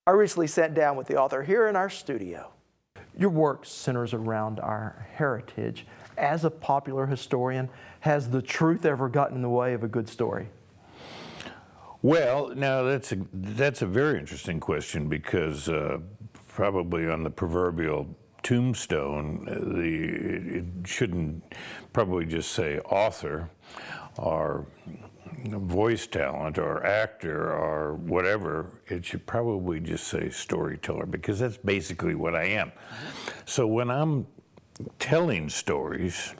I recently sat down with the author here in our studio. Your work centers around our heritage. As a popular historian, has the truth ever gotten in the way of a good story? Well, now that's a very interesting question because probably on the proverbial tombstone, it shouldn't probably just say author or voice talent or actor or whatever. It should probably just say storyteller, because that's basically what I am. So when I'm telling stories,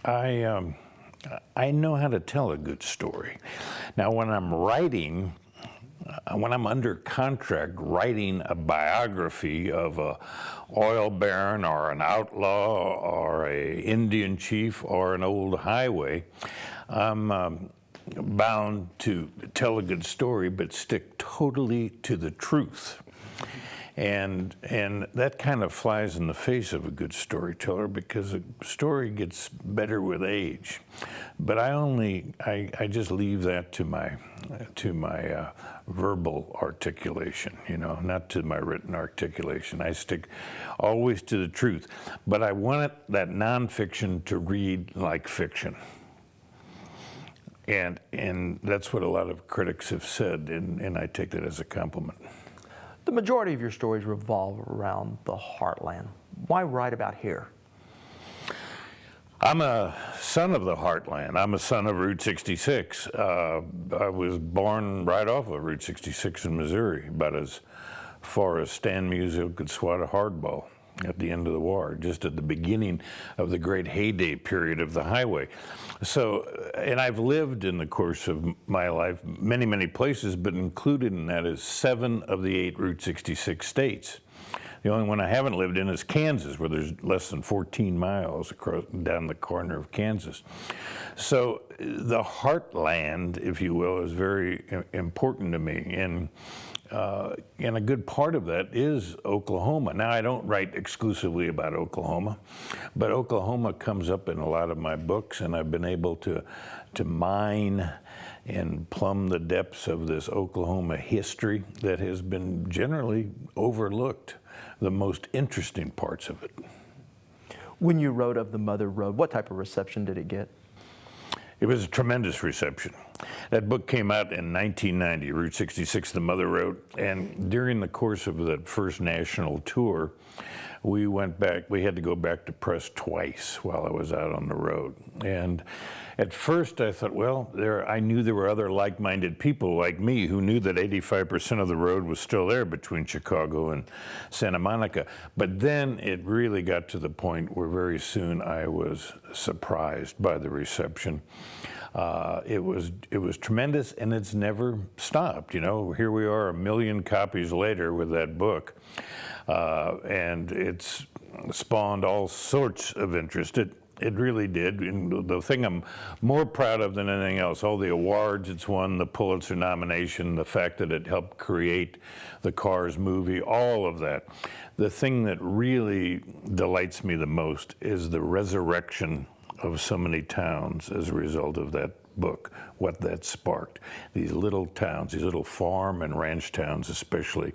I know how to tell a good story. Now, when I'm writing, when I'm under contract writing a biography of a oil baron or an outlaw or a Indian chief or an old highway, I'm bound to tell a good story, but stick totally to the truth. And that kind of flies in the face of a good storyteller, because a story gets better with age. But I just leave that to my verbal articulation, not to my written articulation. I stick always to the truth. But I want that nonfiction to read like fiction. And that's what a lot of critics have said, and I take that as a compliment. The majority of your stories revolve around the heartland. Why write about here? I'm a son of the heartland. I'm a son of Route 66. I was born right off of Route 66 in Missouri, about as far as Stan Musial could swat a hardball at the end of the war, just at the beginning of the great heyday period of the highway. So, and I've lived in the course of my life many, many places, but included in that is 7 of the 8 Route 66 states. The only one I haven't lived in is Kansas, where there's less than 14 miles down the corner of Kansas. So the heartland, if you will, is very important to me. And a good part of that is Oklahoma. Now, I don't write exclusively about Oklahoma, but Oklahoma comes up in a lot of my books, and I've been able to mine and plumb the depths of this Oklahoma history that has been generally overlooked, the most interesting parts of it. When you wrote of the Mother Road, what type of reception did it get? It was a tremendous reception. That book came out in 1990, Route 66, The Mother Road, and during the course of that first national tour, we had to go back to press twice while I was out on the road. And at first I thought, well, I knew there were other like-minded people like me who knew that 85% of the road was still there between Chicago and Santa Monica. But then it really got to the point where very soon I was surprised by the reception. It was tremendous, and it's never stopped. Here we are 1 million copies later with that book, and it's spawned all sorts of interest. It really did. And the thing I'm more proud of than anything else, all the awards it's won, the Pulitzer nomination, the fact that it helped create the Cars movie, all of that. The thing that really delights me the most is the resurrection of so many towns as a result of that book, what that sparked. These little towns, these little farm and ranch towns especially,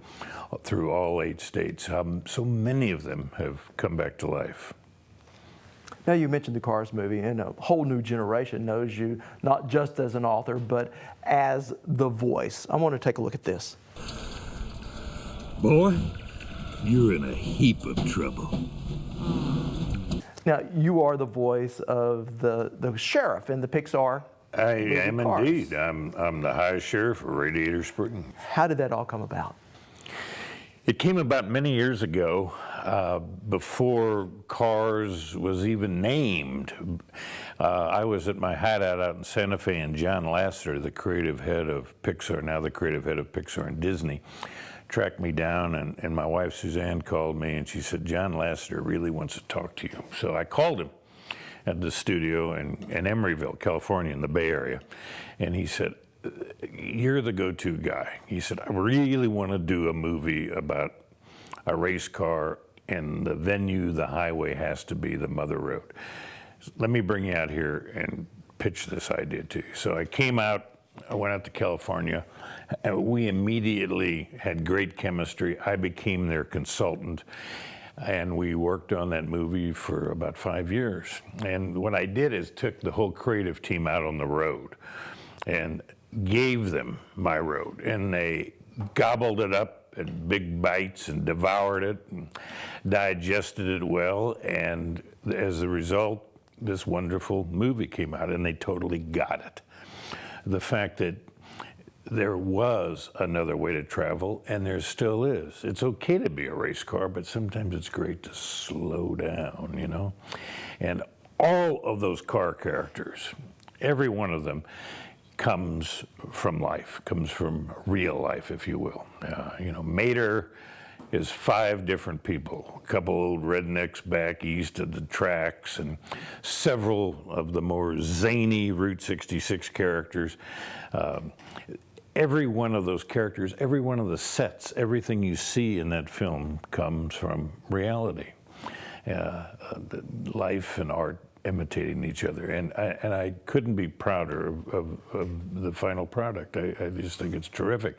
through all 8 states, so many of them have come back to life. Now, you mentioned the Cars movie, and a whole new generation knows you not just as an author, but as the voice. I want to take a look at this. Boy, you're in a heap of trouble. Now, you are the voice of the sheriff in the Pixar I am Cars. indeed. I'm the high sheriff of Radiator Spring. How did that all come about? It came about many years ago, before Cars was even named. I was at my hideout out in Santa Fe, and John Lasseter, the creative head of Pixar, now the creative head of Pixar and Disney, tracked me down, and my wife Suzanne called me, and she said, John Lasseter really wants to talk to you. So I called him at the studio in Emeryville, California, in the Bay Area, and he said, you're the go-to guy. He said, I really want to do a movie about a race car, and the venue, the highway, has to be the Mother Road. Let me bring you out here and pitch this idea to you. So I came out I went out to California, and we immediately had great chemistry. I became their consultant, and we worked on that movie for about 5 years. And what I did is took the whole creative team out on the road and gave them my road, and they gobbled it up in big bites and devoured it and digested it well, and as a result, this wonderful movie came out, and they totally got it. The fact that there was another way to travel, and there still is. It's okay to be a race car, but sometimes it's great to slow down, you know? And all of those car characters, every one of them, comes from life, comes from real life, if you will. You know, Mater is 5 different people, a couple old rednecks back east of the tracks, and several of the more zany Route 66 characters. Every one of those characters, every one of the sets, everything you see in that film comes from reality. Life and art imitating each other, and I couldn't be prouder of the final product. I just think it's terrific,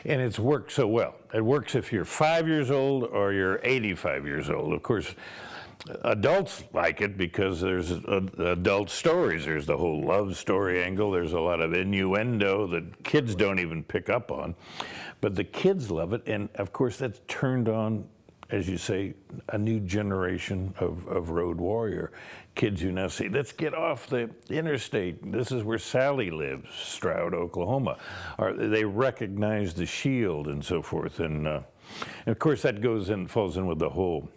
and it's worked so well. It works if you're 5 years old or you're 85 years old. Of course, adults like it because there's adult stories. There's the whole love story angle. There's a lot of innuendo that kids don't even pick up on, but the kids love it, and of course that's turned on, as you say, a new generation of road warrior. Kids who now say, let's get off the interstate. This is where Sally lives, Stroud, Oklahoma. Or they recognize the shield and so forth. And of course that falls in with the whole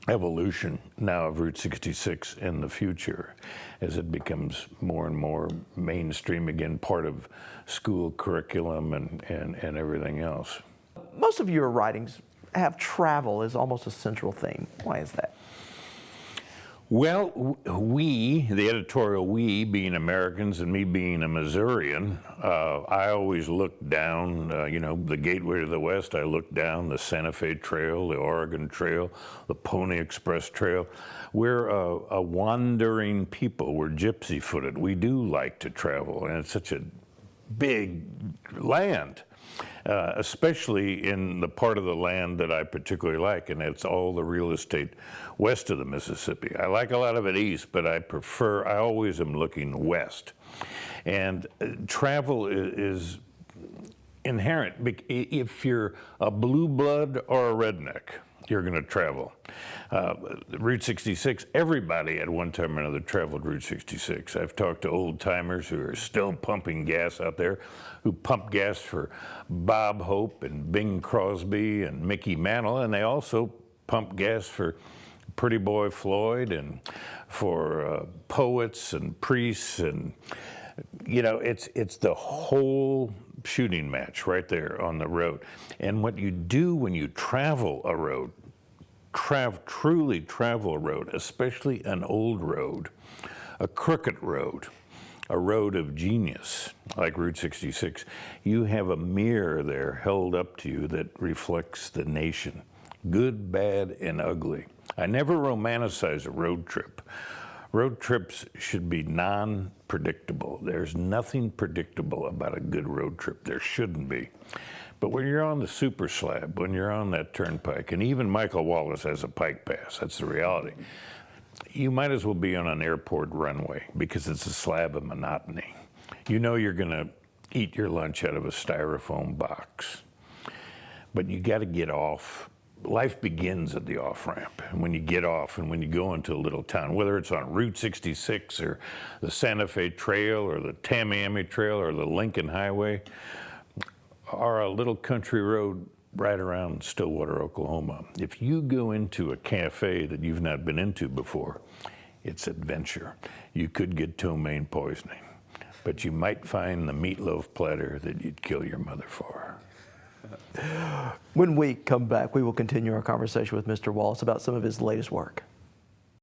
evolution now of Route 66 in the future as it becomes more and more mainstream again, part of school curriculum and everything else. Most of your writings have travel as almost a central theme. Why is that? Well, we, the editorial we, being Americans and me being a Missourian, I always look down, you know, the gateway to the West, I look down the Santa Fe Trail, the Oregon Trail, the Pony Express Trail. We're a wandering people. We're gypsy-footed. We do like to travel, and it's such a big land. Especially in the part of the land that I particularly like, and it's all the real estate west of the Mississippi. I like a lot of it east, but I always am looking west. And travel is inherent. If you're a blue blood or a redneck, you're going to travel. Route 66, everybody at one time or another traveled Route 66. I've talked to old timers who are still pumping gas out there, who pump gas for Bob Hope and Bing Crosby and Mickey Mantle, and they also pump gas for Pretty Boy Floyd and for poets and priests, and you know, it's the whole shooting match right there on the road. And what you do when you travel a road, truly travel a road, especially an old road, a crooked road, a road of genius like Route 66, you have a mirror there held up to you that reflects the nation, good, bad, and ugly. I never romanticize a road trip. Road trips should be non-predictable. There's nothing predictable about a good road trip. There shouldn't be. But when you're on the super slab, when you're on that turnpike, and even Michael Wallis has a pike pass, that's the reality, you might as well be on an airport runway because it's a slab of monotony. You know you're going to eat your lunch out of a styrofoam box, but you got to get off. Life begins at the off-ramp, and when you get off and when you go into a little town, whether it's on Route 66 or the Santa Fe Trail or the Tamiami Trail or the Lincoln Highway, or a little country road right around Stillwater, Oklahoma. If you go into a cafe that you've not been into before, it's adventure. You could get ptomaine poisoning, but you might find the meatloaf platter that you'd kill your mother for. When we come back, we will continue our conversation with Mr. Wallis about some of his latest work.